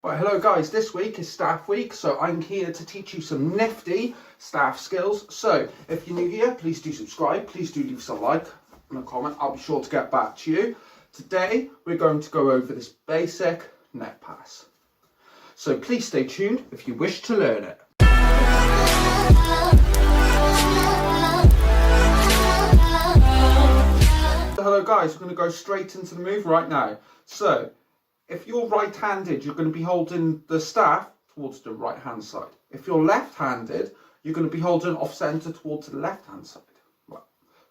Right, hello guys, this week is staff week, so I'm here to teach you some nifty staff skills. So if you're new here, please do subscribe, please do leave us a like and a comment, I'll be sure to get back to you. Today we're going to go over this basic neck pass. So please stay tuned if you wish to learn it. Hello guys, we're going to go straight into the move right now. So if you're right-handed, you're going to be holding the staff towards the right-hand side. If you're left-handed, you're going to be holding off-centre towards the left-hand side. Right.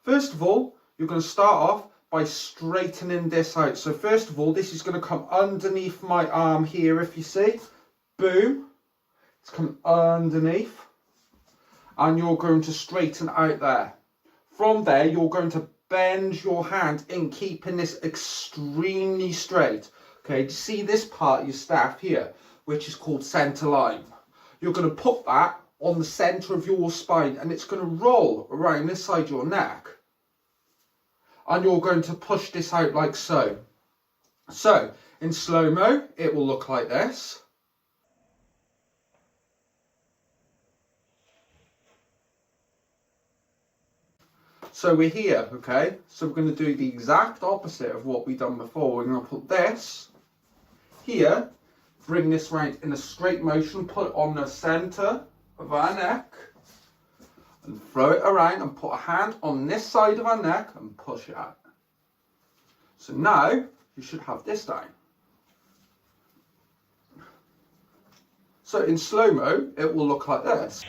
First of all, you're going to start off by straightening this out. So first of all, this is going to come underneath my arm here, if you see. Boom. It's coming underneath. And you're going to straighten out there. From there, you're going to bend your hand in, keeping this extremely straight. Okay, do you see this part of your staff here, which is called centre line? You're going to put that on the centre of your spine and it's going to roll around this side of your neck. And you're going to push this out like so. So, in slow-mo, it will look like this. So we're here, okay? So we're going to do the exact opposite of what we've done before. We're going to put this here, bring this round in a straight motion, put it on the centre of our neck, and throw it around and put a hand on this side of our neck and push it out. So now you should have this down. So in slow-mo, it will look like this.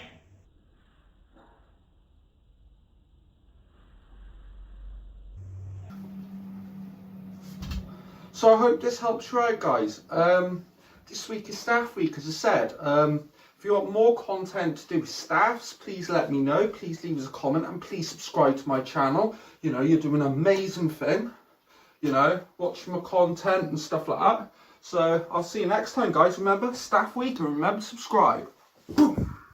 So I hope this helps you out, guys. This week is staff week, as I said. If you want more content to do with staffs, please let me know. Please leave us a comment and please subscribe to my channel. You know, you're doing an amazing thing. You know, watching my content and stuff like that. So I'll see you next time, guys. Remember, staff week, and remember to subscribe. Boom.